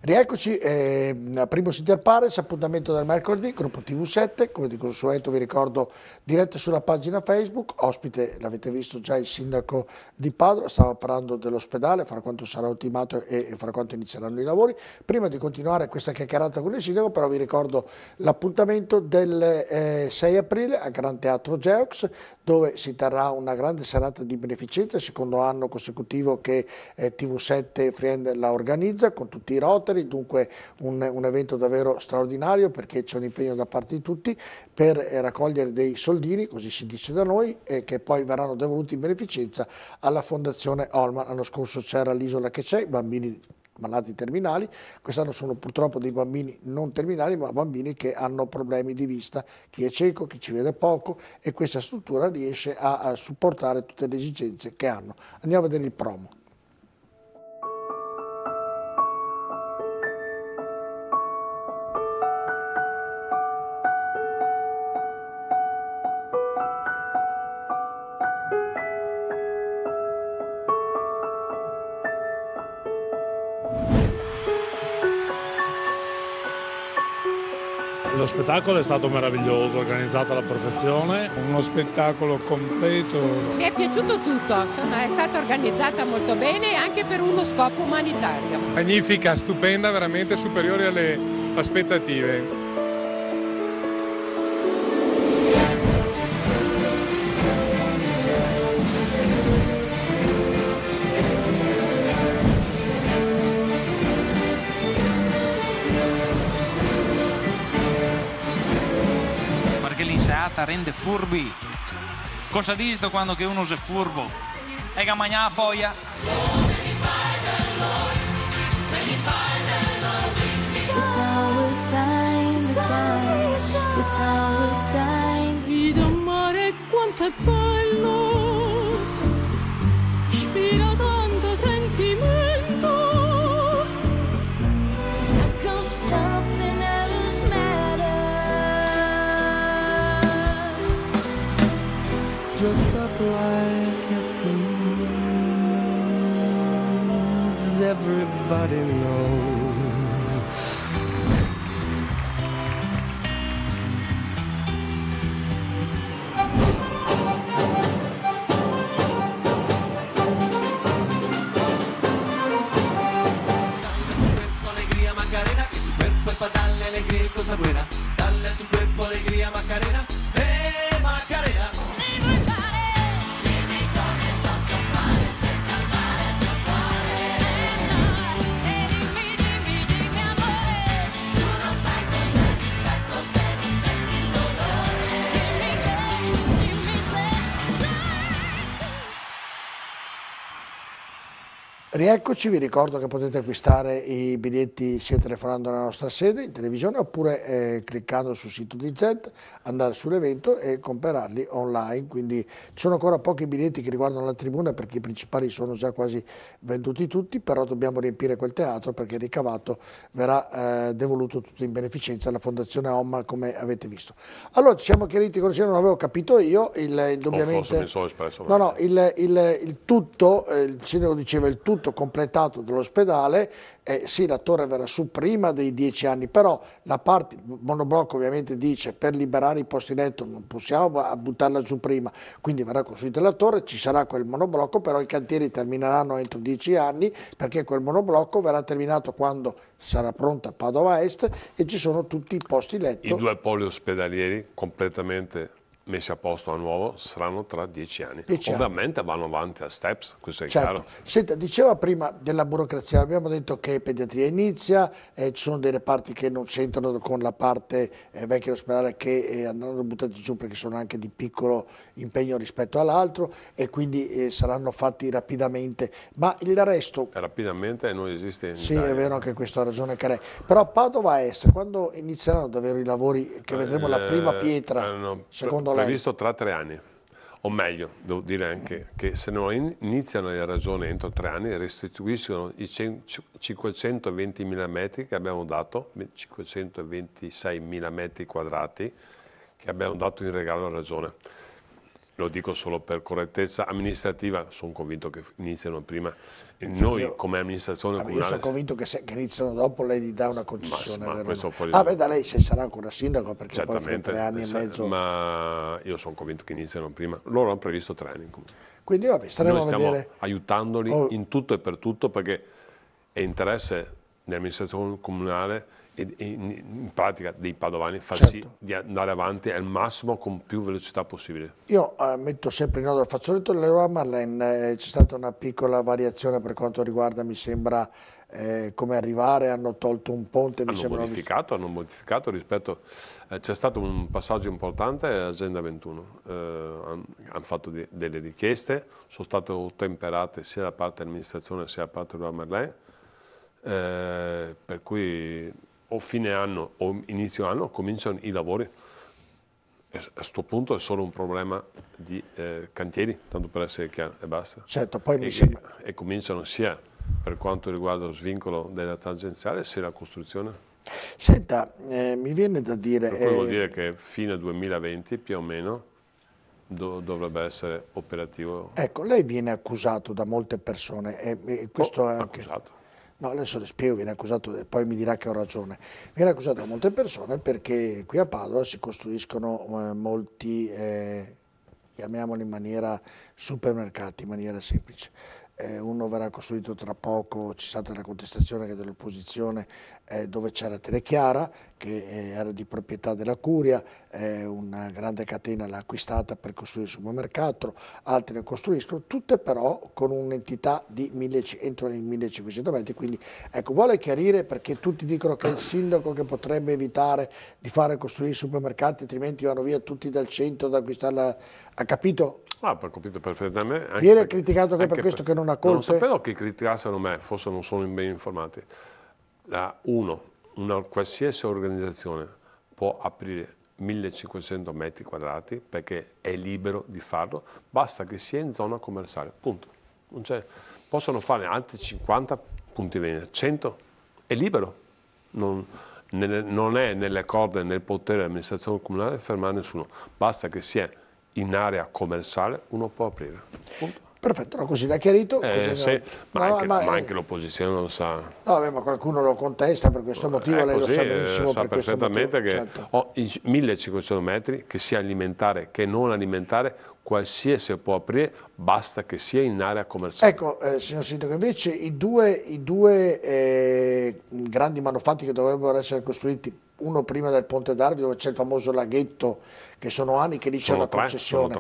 Rieccoci, Primus Inter Pares, appuntamento del mercoledì, gruppo TV7, come di consueto vi ricordo dirette sulla pagina Facebook, ospite l'avete visto già il sindaco di Padova, stiamo parlando dell'ospedale, fra quanto sarà ultimato e fra quanto inizieranno i lavori. Prima di continuare questa chiacchierata con il sindaco però vi ricordo l'appuntamento del 6 aprile al Gran Teatro Geox, dove si terrà una grande serata di beneficenza, secondo anno consecutivo che TV7 Friend la organizza con tutti i Rotary, dunque un evento davvero straordinario perché c'è un impegno da parte di tutti per raccogliere dei soldini, così si dice da noi, che poi verranno devoluti in beneficenza alla Fondazione Holman. L'anno scorso c'era l'Isola che c'è, bambini malati terminali, quest'anno sono purtroppo dei bambini non terminali ma bambini che hanno problemi di vista, chi è cieco, chi ci vede poco e questa struttura riesce a supportare tutte le esigenze che hanno. Andiamo a vedere il promo. Lo spettacolo è stato meraviglioso, organizzato alla perfezione. Uno spettacolo completo. Mi è piaciuto tutto, è stata organizzata molto bene anche per uno scopo umanitario. Magnifica, stupenda, veramente superiore alle aspettative. L'inseata rende furbi. Cosa dici quando che uno è furbo? E che mangia la foglia? Vedi mare quanto è bello, ispira tanto sentimento. Dressed up like Eskimos, everybody knows. Alegría Macarena, que tu cuerpo es para darle alegría y cosa buena. Dale a tu cuerpo alegría Macarena, Macarena. Rieccoci, vi ricordo che potete acquistare i biglietti sia telefonando alla nostra sede in televisione oppure cliccando sul sito di Z, andare sull'evento e comprarli online, quindi ci sono ancora pochi biglietti che riguardano la tribuna perché i principali sono già quasi venduti tutti, però dobbiamo riempire quel teatro perché il ricavato verrà devoluto tutto in beneficenza alla Fondazione Holman, come avete visto. Allora ci siamo chiariti con il non avevo capito io, indubbiamente, forse mi sono espresso. no, il tutto, il sindaco diceva il tutto completato dell'ospedale, sì, la torre verrà su prima dei 10 anni, però la parte, il monoblocco ovviamente dice per liberare i posti letto non possiamo buttarla giù prima, quindi verrà costruita la torre, ci sarà quel monoblocco, però i cantieri termineranno entro 10 anni perché quel monoblocco verrà terminato quando sarà pronta Padova Est e ci sono tutti i posti letto. I 2 poli ospedalieri completamente messi a posto a nuovo saranno tra 10 anni. Ovviamente vanno avanti a steps, questo è chiaro. Senta, diceva prima della burocrazia, abbiamo detto che pediatria inizia, ci sono dei reparti che non c'entrano con la parte vecchia dell'ospedale che andranno buttati giù perché sono anche di piccolo impegno rispetto all'altro e quindi saranno fatti rapidamente, ma il resto... Rapidamente non esiste in Sì, Italia. è vero, anche questo ha ragione Carè. Però Padova Est, quando inizieranno davvero i lavori, che vedremo la prima pietra, secondo lei? Previsto tra 3 anni, o meglio, devo dire anche che se non iniziano le ragioni entro 3 anni restituiscono i 520.000 metri che abbiamo dato, 526.000 metri quadrati che abbiamo dato in regalo alla Regione. lo dico solo per correttezza amministrativa, sono convinto che iniziano prima. E noi come amministrazione comunale... Io sono convinto che iniziano dopo, lei gli dà una concessione. Ma questo fuori beh, da lei se sarà ancora sindaco, perché certamente, poi 3 anni e mezzo... Ma io sono convinto che iniziano prima. Loro hanno previsto 3 anni. Quindi vabbè, staremo a vedere... Noi stiamo aiutandoli in tutto e per tutto, perché è interesse dell'amministrazione comunale in pratica dei padovani far sì di andare avanti al massimo con più velocità possibile. Io metto sempre in nodo il fazzoletto dell'Leroy Merlin, c'è stata una piccola variazione per quanto riguarda, mi sembra, come arrivare, hanno tolto un ponte. Hanno modificato rispetto, c'è stato un passaggio importante all'Agenda 21, hanno fatto delle richieste, sono state ottemperate sia da parte dell'amministrazione sia da parte della Merlin, per cui o fine anno o inizio anno cominciano i lavori. A questo punto è solo un problema di cantieri, tanto per essere chiaro, e basta. Certo, poi mi sembra... E cominciano sia per quanto riguarda lo svincolo della tangenziale sia la costruzione. Senta, mi viene da dire... Per cui vuol dire che fine 2020 più o meno dovrebbe essere operativo. Ecco, lei viene accusato da molte persone e questo è anche... Accusato. No, adesso le spiego, viene accusato, e poi mi dirà che ho ragione. Viene accusato da molte persone perché qui a Padova si costruiscono molti, chiamiamoli in maniera supermercati, in maniera semplice. Uno verrà costruito tra poco, c'è stata una contestazione che dell'opposizione dove c'era Telechiara, che era di proprietà della Curia, una grande catena l'ha acquistata per costruire il supermercato, altri ne costruiscono, tutte però con un'entità di entro i 1500 metri, quindi ecco, vuole chiarire perché tutti dicono che è il sindaco che potrebbe evitare di fare costruire i supermercati, altrimenti vanno via tutti dal centro ad acquistarla, ha capito? Ho capito perfettamente. Viene criticato anche per questo che non ha colpe? Non sapevo che criticassero me, forse non sono ben informati. Una qualsiasi organizzazione può aprire 1500 metri quadrati perché è libero di farlo, basta che sia in zona commerciale, punto. Possono fare altri 50 punti vendita, 100, è libero. Non è nelle corde, nel potere dell'amministrazione comunale fermare nessuno, basta che sia in area commerciale uno può aprire. Punto. Perfetto, no, così l'ha chiarito. Ma anche l'opposizione lo sa. No, vabbè, ma qualcuno lo contesta per questo motivo, lei lo sa benissimo. Sa per perfettamente questo che motivo, i 1500 metri, che sia alimentare che non alimentare, qualsiasi può aprire, basta che sia in area commerciale. Ecco, signor Sindaco, invece i due grandi manufatti che dovrebbero essere costruiti, uno prima del Ponte d'Arvi, dove c'è il famoso laghetto, che sono anni che lì c'è una concessione.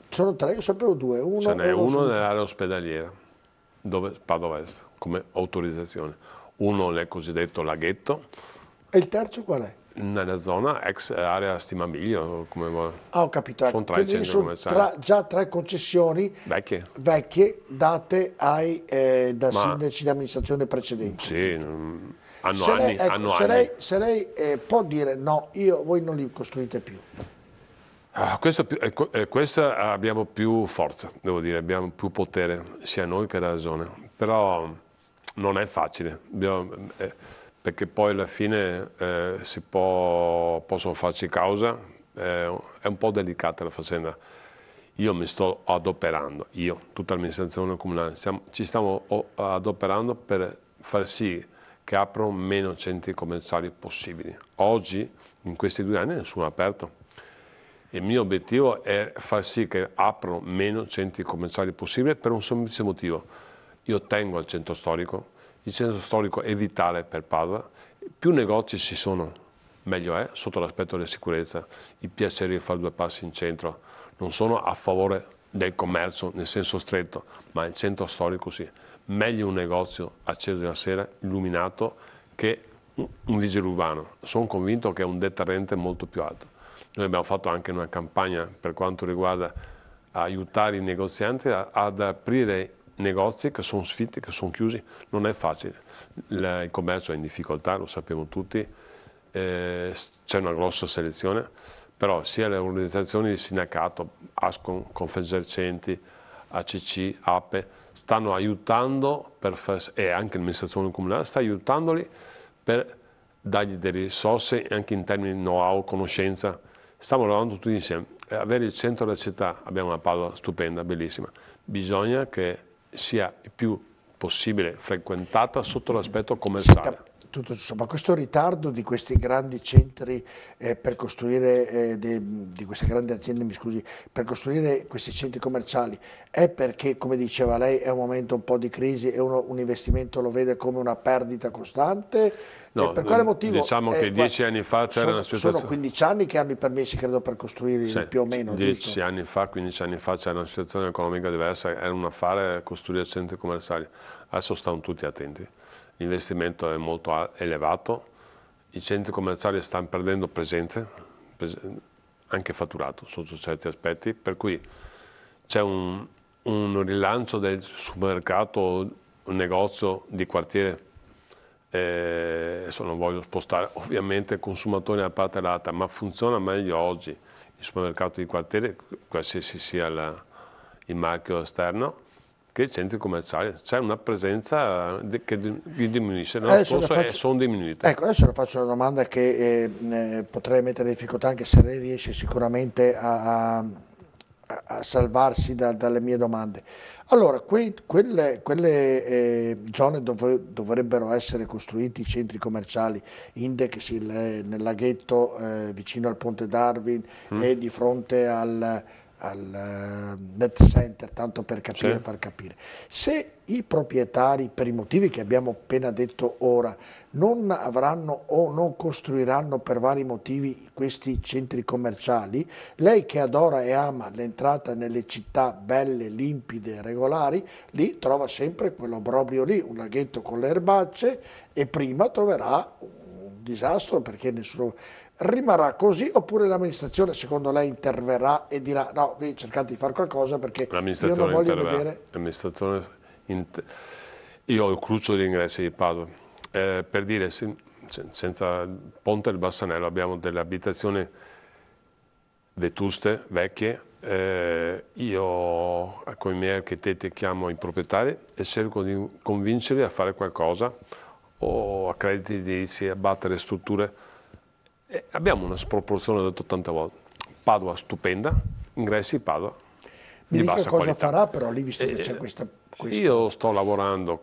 Sono tre, io sapevo due. Ce n'è uno nell'area ospedaliera, dove Padova Est, come autorizzazione. Uno nel cosiddetto laghetto. E il terzo qual è? Nella zona ex area Stimamiglio, come vuole. Ho capito. Sono tre centri commerciali. Già 3 concessioni vecchie date da sindaci di amministrazione precedenti. Sì, hanno se lei può dire no, voi non li costruite più. Questa abbiamo più forza, devo dire, abbiamo più potere, sia noi che la Regione, però non è facile, perché poi alla fine possono farci causa, è un po' delicata la faccenda. Io mi sto adoperando, tutta l'amministrazione comunale, ci stiamo adoperando per far sì che aprono meno centri commerciali possibili. Oggi, in questi 2 anni, nessuno ha aperto. Il mio obiettivo è far sì che aprono meno centri commerciali possibili per un semplice motivo. Io tengo al centro storico, il centro storico è vitale per Padova, più negozi ci sono, meglio è, sotto l'aspetto della sicurezza, il piacere di fare 2 passi in centro. Non sono a favore del commercio nel senso stretto, ma il centro storico sì. Meglio un negozio acceso la sera, illuminato, che un vigile urbano. Sono convinto che è un deterrente molto più alto. Noi abbiamo fatto anche una campagna per quanto riguarda aiutare i negozianti ad aprire negozi che sono sfitti, che sono chiusi. Non è facile. Il commercio è in difficoltà, lo sappiamo tutti, c'è una grossa selezione, però sia le organizzazioni di sindacato, Ascom, Confesercenti, ACC, APE, stanno aiutando e anche l'amministrazione comunale sta aiutandoli per dargli delle risorse anche in termini di know-how, conoscenza. Stiamo lavorando tutti insieme. avere il centro della città, abbiamo una Padova stupenda, bellissima, bisogna che sia il più possibile frequentata sotto l'aspetto commerciale. Tutto insomma, questo ritardo di questi grandi centri per costruire, di queste grandi aziende, mi scusi, per costruire questi centri commerciali è perché, come diceva lei, è un momento un po' di crisi e un investimento lo vede come una perdita costante? No, per quale motivo? Diciamo che 10 anni fa c'era una situazione... Sono 15 anni che hanno i permessi, credo, per costruire sì, più o meno, 10 anni fa, 15 anni fa c'era una situazione economica diversa, era un affare costruire centri commerciali. Adesso stanno tutti attenti. L'investimento è molto elevato, i centri commerciali stanno perdendo presenza, anche fatturato sotto certi aspetti, per cui c'è un rilancio del supermercato, un negozio di quartiere. Adesso non voglio spostare ovviamente il consumatore a parte l'altra, ma funziona meglio oggi il supermercato di quartiere, qualsiasi sia il marchio esterno, che i centri commerciali. C'è una presenza che diminuisce, l'anno scorso sono diminuite. Ecco, adesso le faccio una domanda che potrei mettere in difficoltà, anche se lei riesce sicuramente a salvarsi dalle mie domande. Allora, quelle zone dove dovrebbero essere costruiti i centri commerciali, Index, nel laghetto vicino al Ponte Darwin e di fronte al Net Center, tanto per capire, far capire. Se i proprietari, per i motivi che abbiamo appena detto ora, non avranno o non costruiranno per vari motivi questi centri commerciali, lei che adora e ama l'entrata nelle città belle, limpide, regolari, lì trova sempre quell'obbrobrio lì, un laghetto con le erbacce, e prima troverà un disastro perché nessuno... Rimarrà così, oppure l'amministrazione secondo lei interverrà e dirà no, qui cercate di fare qualcosa perché io non voglio vedere... Io ho il cruccio di ingressi di Padova, per dire, senza il Ponte del Bassanello abbiamo delle abitazioni vetuste, vecchie, io con i miei architetti chiamo i proprietari e cerco di convincerli a fare qualcosa, o a crediti edilizi, a battere strutture. Abbiamo una sproporzione, l'ho detto tante volte. Padova stupenda, ingressi Padova Mi di dica bassa cosa qualità. farà però lì, visto che c'è questa... Io sto lavorando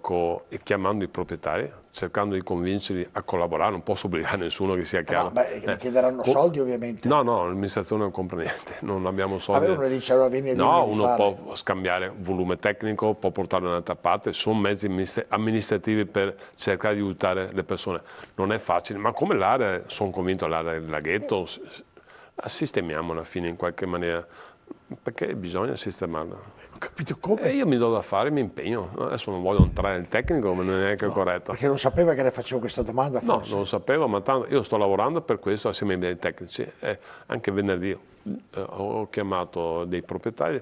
e chiamando i proprietari, cercando di convincerli a collaborare, non posso obbligare nessuno, che sia chiaro. No, mi chiederanno soldi ovviamente. No, l'amministrazione non compra niente, non abbiamo soldi. Uno dice allora vieni a dirmi no, di uno fare. può scambiare volume tecnico, può portarlo da un'altra parte, sono mezzi amministrativi per cercare di aiutare le persone. Non è facile, ma come l'area, sono convinto, l'area del laghetto, la sistemiamo alla fine in qualche maniera. Perché bisogna sistemarla. Ho capito come. E io mi do da fare, mi impegno. Adesso non voglio entrare nel tecnico, ma non è neanche corretto. Perché non sapeva che le facevo questa domanda, forse? No, non lo sapevo, ma tanto io sto lavorando per questo assieme ai miei tecnici. Anche venerdì ho chiamato dei proprietari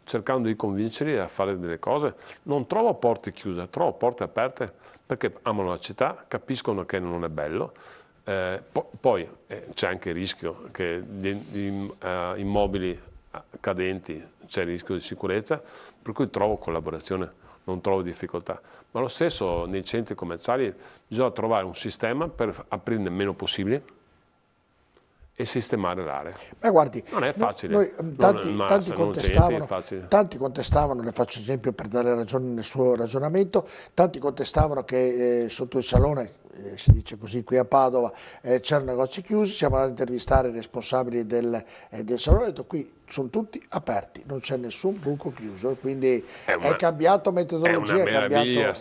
cercando di convincerli a fare delle cose. Non trovo porte chiuse, trovo porte aperte perché amano la città, capiscono che non è bello. Poi c'è anche il rischio che di immobili cadenti, c'è il rischio di sicurezza, per cui trovo collaborazione, non trovo difficoltà. Ma lo stesso nei centri commerciali bisogna trovare un sistema per aprirne meno possibile e sistemare l'area. Ma guardi, non è facile. Tanti contestavano, le faccio esempio per dare ragione nel suo ragionamento, tanti contestavano che sotto il salone, si dice così qui a Padova, c'erano negozi chiusi, siamo andati a intervistare i responsabili del salone, ho detto qui sono tutti aperti, non c'è nessun buco chiuso, e quindi è cambiato metodologia. È una meraviglia,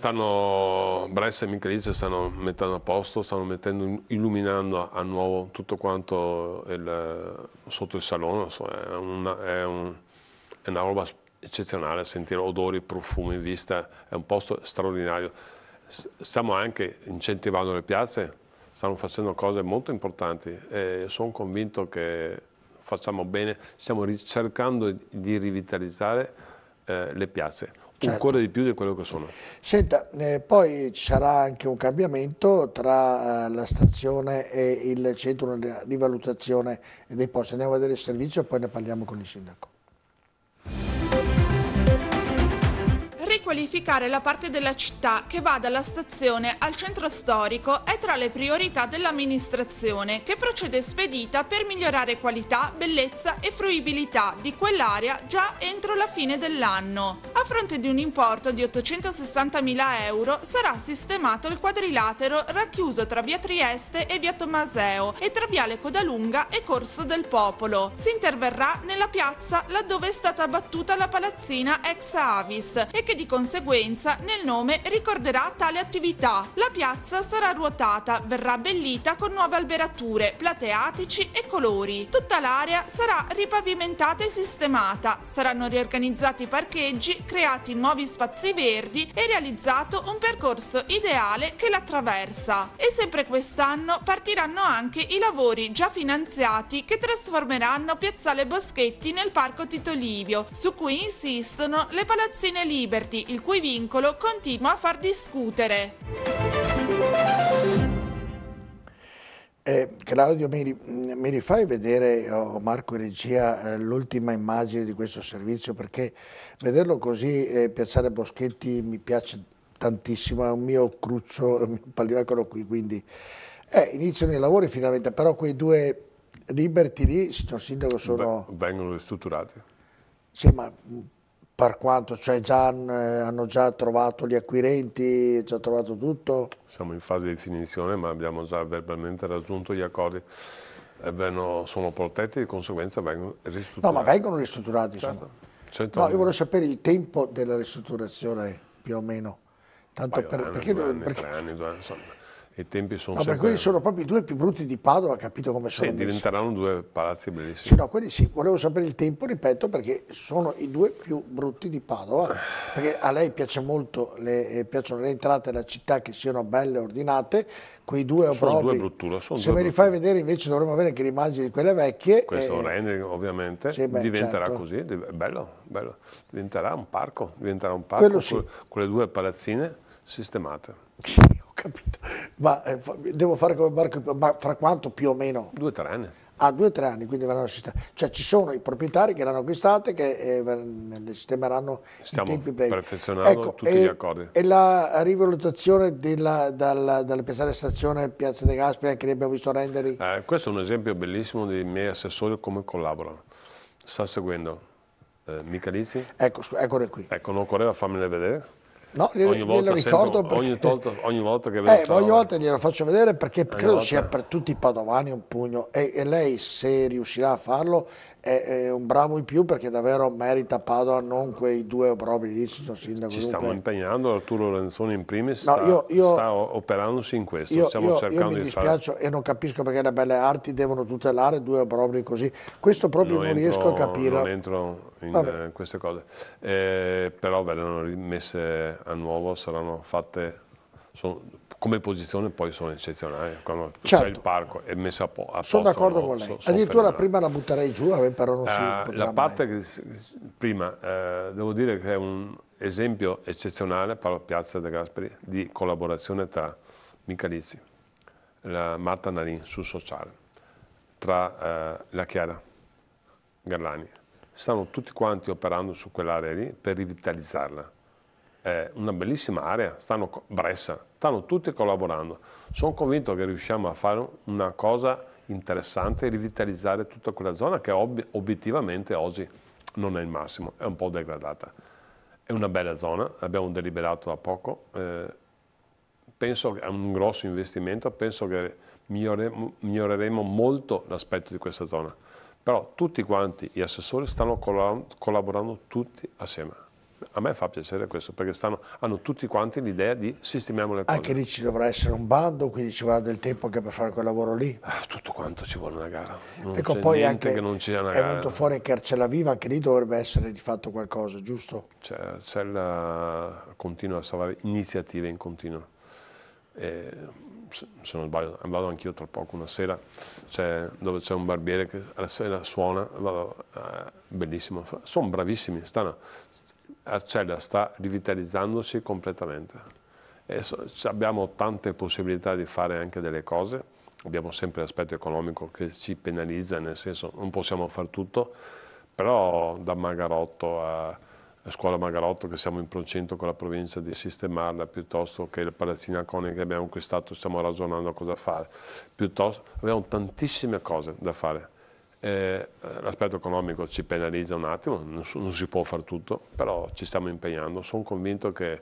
Brescia e Michelice stanno mettendo a posto, stanno illuminando a nuovo tutto quanto sotto il salone, è una roba eccezionale, sentire odori, profumi, vista, è un posto straordinario. Stiamo anche incentivando le piazze, stanno facendo cose molto importanti e sono convinto che facciamo bene, stiamo cercando di rivitalizzare le piazze, ancora di più di quello che sono. Senta, poi ci sarà anche un cambiamento tra la stazione e il centro di rivalutazione dei posti. Andiamo a vedere il servizio e poi ne parliamo con il sindaco. Riqualificare la parte della città che va dalla stazione al centro storico è tra le priorità dell'amministrazione, che procede spedita per migliorare qualità, bellezza e fruibilità di quell'area già entro la fine dell'anno. A fronte di un importo di 860.000 euro sarà sistemato il quadrilatero racchiuso tra via Trieste e via Tommaseo e tra viale Codalunga e Corso del Popolo. Si interverrà nella piazza laddove è stata abbattuta la palazzina ex Avis e che di conseguenza nel nome ricorderà tale attività. La piazza sarà ruotata, verrà abbellita con nuove alberature, plateatici e colori. Tutta l'area sarà ripavimentata e sistemata, saranno riorganizzati i parcheggi, creati nuovi spazi verdi e realizzato un percorso ideale che l'attraversa. E sempre quest'anno partiranno anche i lavori già finanziati che trasformeranno Piazzale Boschetti nel Parco Tito Livio, su cui insistono le palazzine Liberty, il cui vincolo continua a far discutere. Claudio, mi rifai vedere, Marco in regia, l'ultima immagine di questo servizio, perché vederlo così, Piazzale Boschetti, mi piace tantissimo, è un mio cruccio, un mio pallino, eccolo qui, quindi iniziano i lavori finalmente, però quei due Liberty lì, signor Sindaco, sono... Vengono ristrutturati. Sì, ma per quanto? Cioè hanno già trovato gli acquirenti, già trovato tutto? Siamo in fase di definizione, ma abbiamo già verbalmente raggiunto gli accordi. Sono protetti, di conseguenza vengono ristrutturati. No, ma vengono ristrutturati, certo. No, io volevo sapere il tempo della ristrutturazione, più o meno. Tanto perché 2 anni, insomma. I tempi sono sempre... quelli sono proprio i due più brutti di Padova, capito come sono messi? Diventeranno 2 palazzi bellissimi. Sì, no, quelli sì. Volevo sapere il tempo, ripeto, perché sono i due più brutti di Padova, perché a lei piace molto, piacciono le entrate della città che siano belle, ordinate, quei due obrobri. Se me li fai vedere invece dovremmo avere anche le immagini di quelle vecchie. Questo rendering ovviamente sì, diventerà certo. Così, bello, diventerà un parco sì. con le 2 palazzine sistemate. Sì, ho capito, ma devo fare come Marco, ma fra quanto più o meno? 2 o 3 anni. 2 o 3 anni, quindi verranno sistemate. Cioè ci sono i proprietari che l'hanno acquistate che le sistemeranno in tempi brevi. Stiamo perfezionando tutti gli accordi. E la rivalutazione dalla Piazzale Stazione Piazza De Gasperi, anche lì abbiamo visto renderi? Questo è un esempio bellissimo dei miei assessori come collaborano. Sta seguendo Michalizzi. Eccole qui. Ecco, non occorreva farmele vedere. No, glielo ricordo perché... ogni volta che vedo ogni volta glielo faccio vedere perché credo sia per tutti i padovani un pugno e lei, se riuscirà a farlo, è un bravo in più, perché davvero merita Padova, non quei 2 obrobri lì, signor Sindaco. Ci stiamo impegnando, Arturo Lorenzoni in primis io sta operandosi in questo, stiamo cercando io mi di dispiacio fare... e non capisco perché le belle arti devono tutelare 2 obrobri così, questo proprio non riesco a capire. Non entro in queste cose, però verranno rimesse a nuovo, saranno fatte, come posizione poi sono eccezionali, quando c'è il parco è messa a posto. Sono d'accordo con lei, addirittura la prima la butterei giù, però non si potrà la parte che prima, devo dire che è un esempio eccezionale per la Piazza De Gasperi di collaborazione tra Michalizzi, la Marta Narin sul sociale, tra la Chiara Garlani. Stanno tutti quanti operando su quell'area lì per rivitalizzarla. È una bellissima area, Bressa, stanno tutti collaborando. Sono convinto che riusciamo a fare una cosa interessante e rivitalizzare tutta quella zona che obiettivamente oggi non è il massimo, è un po' degradata. È una bella zona, abbiamo deliberato da poco, penso che è un grosso investimento, penso che miglioreremo molto l'aspetto di questa zona. Però tutti quanti gli assessori stanno collaborando tutti assieme. A me fa piacere questo, perché hanno tutti quanti l'idea di sistemiamo le cose. Anche lì ci dovrà essere un bando, quindi ci vorrà del tempo anche per fare quel lavoro lì. Tutto quanto ci vuole una gara. Non ecco, c'è poi niente anche che non ci sia una è gara. venuto fuori che Arcella Viva, anche lì dovrebbe essere di fatto qualcosa, giusto? Arcella continua a salvare iniziative in continuo. Se non sbaglio, vado anch'io tra poco una sera, dove c'è un barbiere che alla sera suona, bellissimo, sono bravissimi, Arcella sta rivitalizzandosi completamente. Abbiamo tante possibilità di fare anche delle cose, abbiamo sempre l'aspetto economico che ci penalizza, nel senso non possiamo fare tutto, però da Magarotto scuola Magarotto, che siamo in procinto con la provincia di sistemarla, piuttosto che le palazzine iconiche che abbiamo acquistato, stiamo ragionando a cosa fare. Piuttosto abbiamo tantissime cose da fare. L'aspetto economico ci penalizza un attimo, non si può fare tutto, però ci stiamo impegnando. Sono convinto che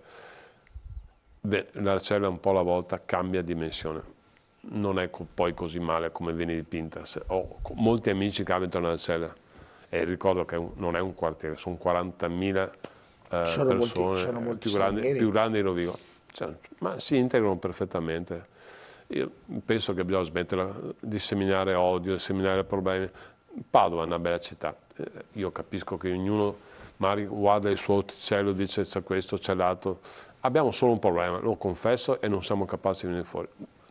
l'Arcella un po' alla volta cambia dimensione, non è poi così male come viene dipinta. Ho molti amici che abitano all'Arcella e ricordo che non è un quartiere, sono 40.000 persone, sono molti più grandi di Rovigo, ma si integrano perfettamente. Io penso che bisogna smettere di seminare odio, di seminare problemi. Padova è una bella città, io capisco che ognuno magari guarda il suo cielo e dice c'è questo, c'è l'altro. Abbiamo solo un problema, lo confesso, e non siamo capaci di venire fuori.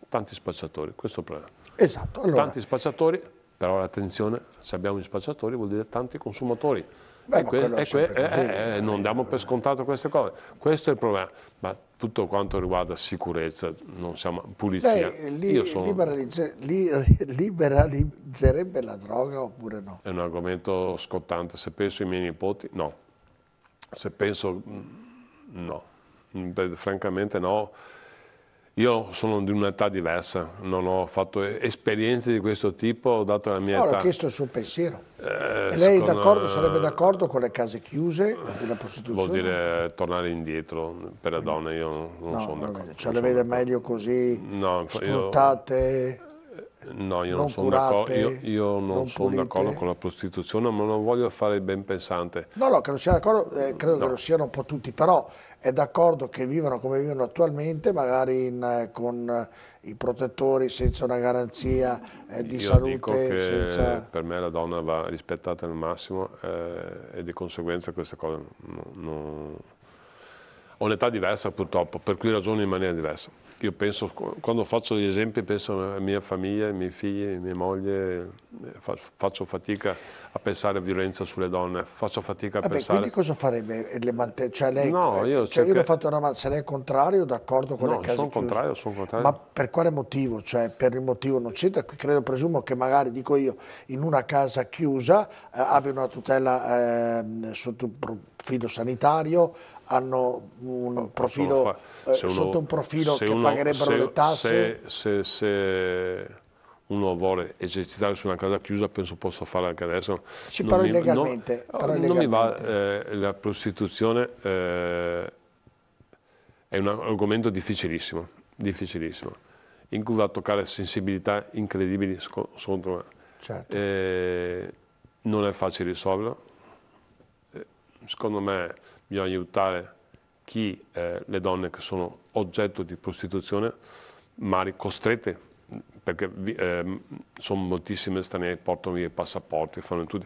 Tanti spacciatori, questo è il problema. Esatto. Allora, tanti spacciatori, però attenzione, se abbiamo gli spacciatori vuol dire tanti consumatori. Non diamo per scontato queste cose. Questo è il problema. Ma tutto quanto riguarda sicurezza, non siamo pulizia. Liberalizzerebbe la droga oppure no? È un argomento scottante. Se penso ai miei nipoti, no. Se penso, no. Francamente no. Io sono di un'età diversa, non ho fatto esperienze di questo ho dato la mia età. Ho chiesto il suo pensiero. E lei sarebbe d'accordo con le case chiuse della prostituzione? Vuol dire tornare indietro per le donne, io non sono d'accordo. Cioè le vede meglio così, sfruttate? No, io non sono d'accordo. Io non sono d'accordo con la prostituzione, ma non voglio fare il ben pensante. No, che non sia d'accordo, credo che lo siano un po' tutti, però è d'accordo che vivano come vivono attualmente, magari con i protettori, senza una garanzia di salute. Io dico che per me la donna va rispettata al massimo e di conseguenza queste cose ho un'età diversa purtroppo, per cui ragiono in maniera diversa. Io penso, quando faccio gli esempi, penso alla mia famiglia, ai miei figli, alla mia moglie, faccio fatica a pensare a violenza sulle donne, faccio fatica a pensare... Quindi cosa farebbe? Cioè lei, io l'ho fatto una domanda, se lei è contrario, d'accordo con le case chiuse? Sono contrario. Ma per quale motivo? Cioè per il motivo non c'entra? Presumo che magari, dico io, in una casa chiusa abbia una tutela sotto un profilo sanitario, hanno un profilo... sotto un profilo che pagherebbero le tasse? Se uno vuole esercitare su una casa chiusa, penso possa farlo anche adesso. Sì, però illegalmente. Non mi va, la prostituzione è un argomento difficilissimo, in cui va a toccare sensibilità incredibili secondo me. Certo. Non è facile risolverlo. Secondo me bisogna aiutare le donne che sono oggetto di prostituzione, magari costrette, perché sono moltissime straniere, portano via i passaporti, fanno tutto.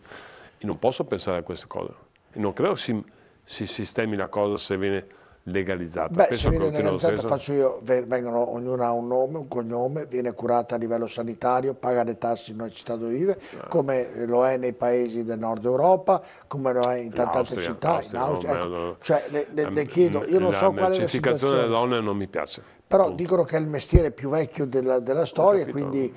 Io non posso pensare a queste cose. Io non credo si sistemi la cosa se viene legalizzata. Se viene legalizzata, faccio io, ognuno ha un nome, un cognome, viene curata a livello sanitario, paga le tasse in una città dove vive, come lo è nei paesi del nord Europa, come lo è in tante altre città, in Austria. Cioè, le chiedo, io non so qual è la situazione. La mercificazione delle donne non mi piace. Però dicono che è il mestiere più vecchio della storia, quindi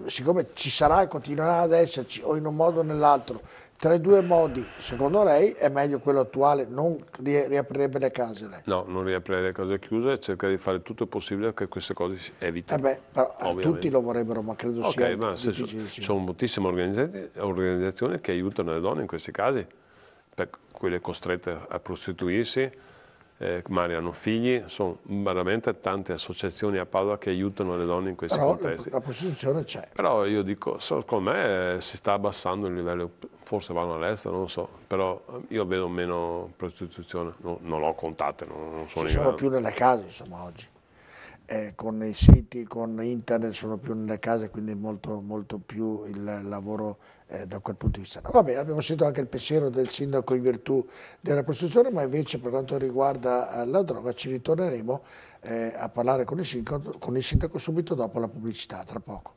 siccome ci sarà e continuerà ad esserci, o in un modo o nell'altro, tra i due modi, secondo lei è meglio quello attuale, non riaprirebbe le case lei? No, non riaprire le case chiuse e cercare di fare tutto il possibile perché queste cose si evitino. Però tutti lo vorrebbero, ma credo sia difficilissimo. Ci sono moltissime organizzazioni che aiutano le donne in questi casi, per quelle costrette a prostituirsi, magari hanno figli, sono veramente tante associazioni a Padova che aiutano le donne in questi contesti. La prostituzione c'è. Però io dico, secondo me si sta abbassando il livello, forse vanno all'estero, non lo so, però io vedo meno prostituzione, non l'ho contate, non sono in grado. Sono più nelle case insomma oggi. Con i siti, con internet sono più nelle case, quindi molto più il lavoro da quel punto di vista. Va bene, abbiamo sentito anche il pensiero del sindaco in virtù della prostituzione, ma invece per quanto riguarda la droga ci ritorneremo a parlare con il sindaco subito dopo la pubblicità, tra poco.